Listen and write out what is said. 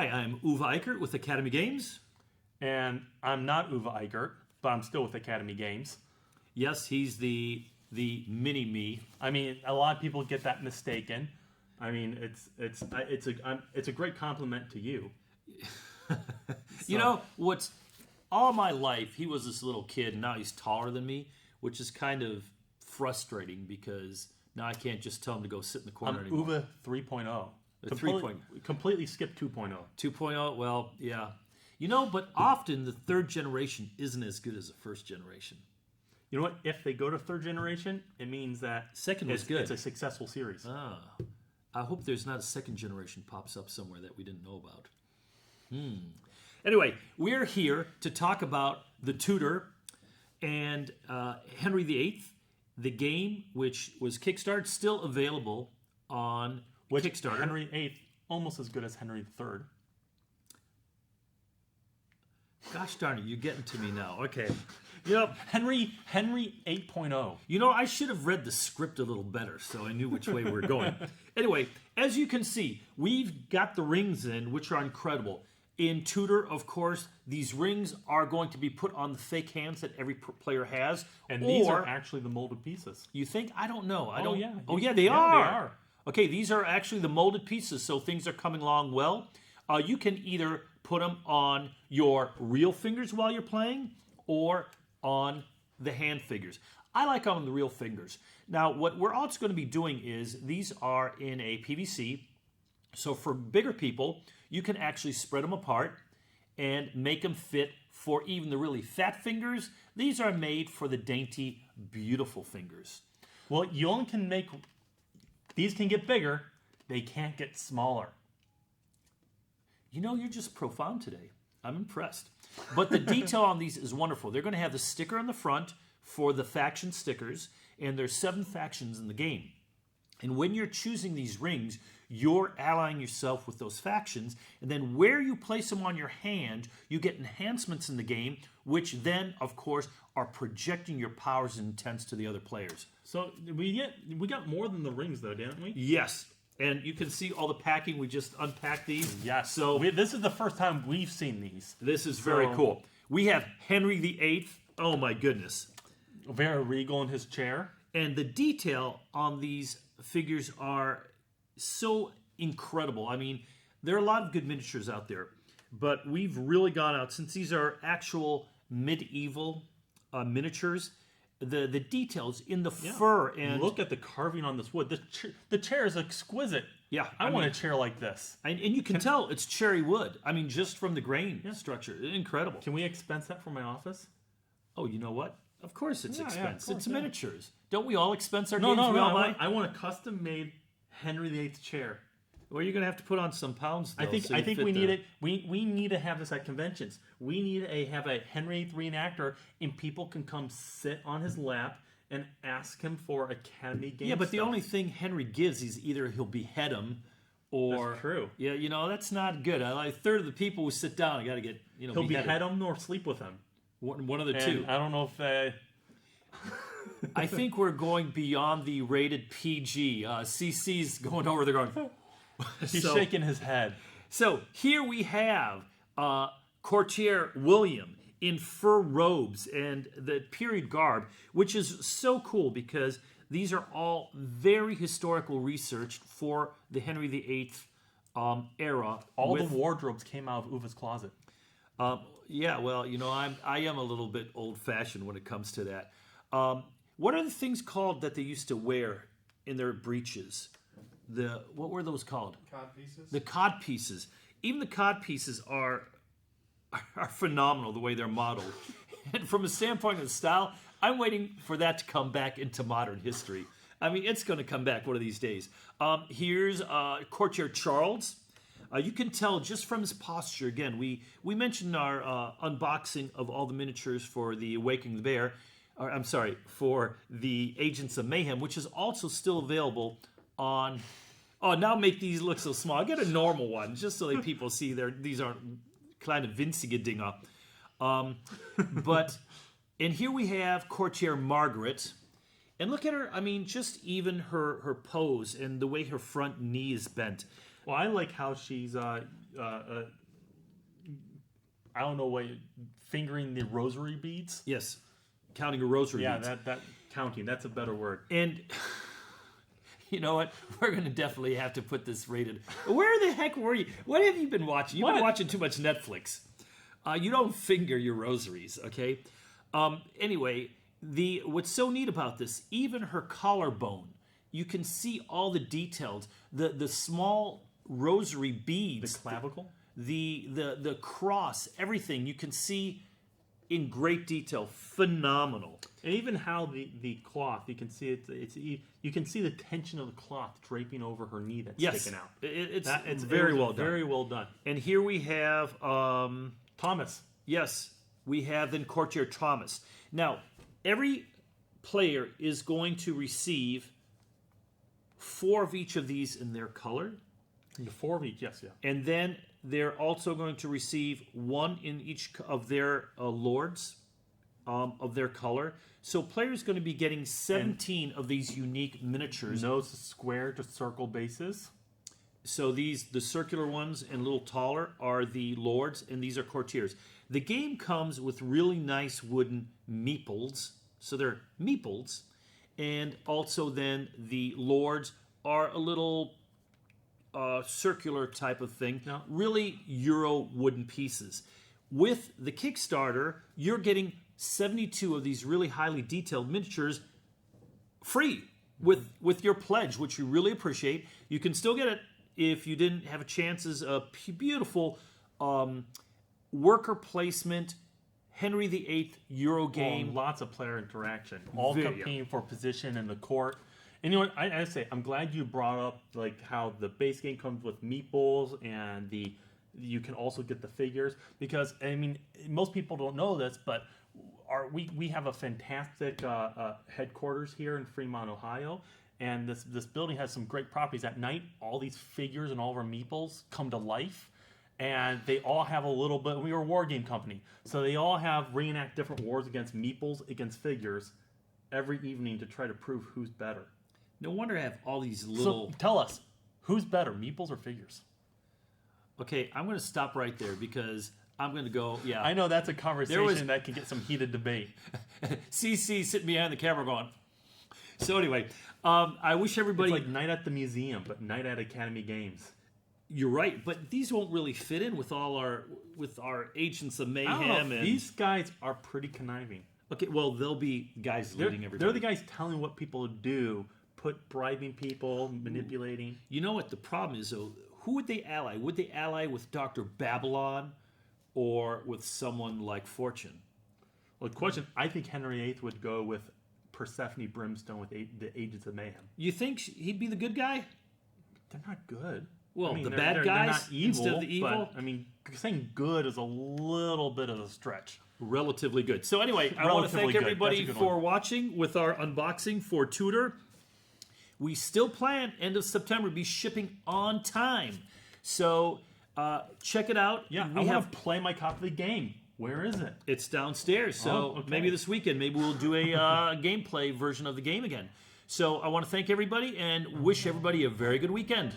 Hi, I'm Uwe Eickert with Academy Games. And I'm not Uwe Eickert, but I'm still with Academy Games. Yes, he's the mini-me. I mean, a lot of people get that mistaken. I mean, it's a great compliment to you. You know, all my life, he was this little kid, and now he's taller than me, which is kind of frustrating because now I can't just tell him to go sit in the corner anymore. Uwe 3.0. Completely skipped 2.0. 2.0, well, yeah. You know, but often the third generation isn't as good as the first generation. You know what? If they go to third generation, it means that second was good. It's a successful series. I hope there's not a second generation pops up somewhere that we didn't know about. Anyway, we're here to talk about the Tudor and Henry VIII, the game, which was Kickstarter, still available on Kickstarter. Henry VIII, almost as good as Henry III. Gosh darn it, you're getting to me now. Okay. You know, Henry 8.0. You know, I should have read the script a little better so I knew which way we were going. Anyway, as you can see, we've got the rings in, which are incredible. In Tudor, of course, these rings are going to be put on the fake hands that every player has. And these are actually the molded pieces. You think? I don't know. Yeah. They are. Okay, these are actually the molded pieces, so things are coming along well. You can either put them on your real fingers while you're playing or on the hand figures. I like on the real fingers. Now, what we're also going to be doing is these are in a PVC. So for bigger people, you can actually spread them apart and make them fit for even the really fat fingers. These are made for the dainty, beautiful fingers. Well, you only can make... These can get bigger. They can't get smaller. You know, you're just profound today. I'm impressed. But the detail on these is wonderful. They're going to have the sticker on the front for the faction stickers, and there's 7 factions in the game. And when you're choosing these rings, you're allying yourself with those factions, and then where you place them on your hand, you get enhancements in the game, which then, of course, are projecting your powers and intents to the other players. So we got more than the rings, though, didn't we? Yes. And you can see all the packing. We just unpacked these. Yes. So this is the first time we've seen these. This is very cool. We have Henry VIII. Oh, my goodness. Very regal in his chair. And the detail on these figures are so incredible. I mean, there are a lot of good miniatures out there, but we've really gone out, since these are actual medieval miniatures, the details in the fur. And look at the carving on this wood. The chair is exquisite. Yeah, I want a chair like this. And you can tell it's cherry wood. I mean, just from the grain structure. Incredible. Can we expense that for my office? Oh, you know what? Of course it's expense. It's miniatures. Don't we all expense our games? No. I want a custom-made Henry VIII chair. Well, you're going to have to put on some pounds, though. I think we need it. We need to have this at conventions. We need to have a Henry VIII reenactor, and people can come sit on his lap and ask him for Academy Games. Yeah, but the only thing Henry gives is either he'll behead him, or that's true. Yeah, you know, that's not good. A third of the people who sit down, I got to get he'll behead him or sleep with him. One of the two. I don't know if. I think we're going beyond the rated PG. CC's going over there going. He's shaking his head. So here we have Courtier William in fur robes and the period garb, which is so cool because these are all very historical research for the Henry VIII era. All the wardrobes came out of Uwe's closet. Yeah, well, you know, I am a little bit old-fashioned when it comes to that. What are the things called that they used to wear in their breeches? What were those called? Cod pieces. The cod pieces. Even the cod pieces are phenomenal the way they're modeled. And from a standpoint of style, I'm waiting for that to come back into modern history. I mean, it's going to come back one of these days. Here's Courtier Charles. You can tell just from his posture. Again, we mentioned our unboxing of all the miniatures for the Awakening the Bear. For the Agents of Mayhem, which is also still available on... Oh, now make these look so small. I get a normal one, just so that people see these aren't kind of winzige Dinger. And here we have Courtier Margaret. And look at her, I mean, just even her pose and the way her front knee is bent. Well, I like how she's I don't know what, fingering the rosary beads. Yes, counting a rosary beads. Yeah, that counting. That's a better word. And you know what? We're going to definitely have to put this rated. Where the heck were you? What have you been watching? You've been watching too much Netflix. You don't finger your rosaries, okay? Anyway, what's so neat about this, even her collarbone, you can see all the details. The small rosary beads. The clavicle? The cross, everything. You can see in great detail. Phenomenal. And even how the cloth, you can see you can see the tension of the cloth draping over her knee that's sticking out. It's very well done. Very well done. And here we have Thomas. Yes, we have then Courtier Thomas. Now, every player is going to receive 4 of each of these in their color. The 4 of each, yes, yeah. And then they're also going to receive 1 in each of their lords of their color. So players going to be getting 17 of these unique miniatures. No square to circle bases. So the circular ones and a little taller are the lords, and these are courtiers. The game comes with really nice wooden meeples. So they're meeples. And also then the lords are a little circular type of thing. No. Really Euro wooden pieces. With the Kickstarter, you're getting 72 of these really highly detailed miniatures free with your pledge, which we really appreciate. You can still get it if you didn't have a chance as a beautiful worker placement Henry VIII Euro game. Lots of player interaction. All competing for position in the court. And you know what? I say, I'm glad you brought up like how the base game comes with meeples and you can also get the figures, because I mean most people don't know this, but we have a fantastic headquarters here in Fremont, Ohio, and this building has some great properties. At night, all these figures and all of our meeples come to life, and they all have a little bit. We were a war game company, so they all have reenact different wars against meeples, against figures, every evening to try to prove who's better. No wonder I have all these little... So tell us, who's better, meeples or figures? Okay, I'm going to stop right there because I'm going to go, yeah. I know that's a conversation that can get some heated debate. CC sitting behind the camera going. So anyway, I wish everybody... It's like Night at the Museum, but Night at Academy Games. You're right, but these won't really fit in with all our agents of mayhem. I don't know. These guys are pretty conniving. Okay, well, they'll be guys leading everybody. They're the guys telling what people to do, bribing people, manipulating. You know what the problem is, though? Who would they ally? Would they ally with Dr. Babylon or with someone like Fortune? Well, the question, I think Henry VIII would go with Persephone Brimstone with the Agents of Mayhem. You think he'd be the good guy? They're not good. Well, I mean, the they're bad guys not evil, instead of the evil? But, I mean, saying good is a little bit of a stretch. Relatively good. So anyway, I want to thank everybody for watching with our unboxing for Tudor. We still plan end of September to be shipping on time. So check it out. Yeah, I want to play my copy of the game. Where is it? It's downstairs. So maybe this weekend, maybe we'll do a gameplay version of the game again. So I want to thank everybody and wish everybody a very good weekend.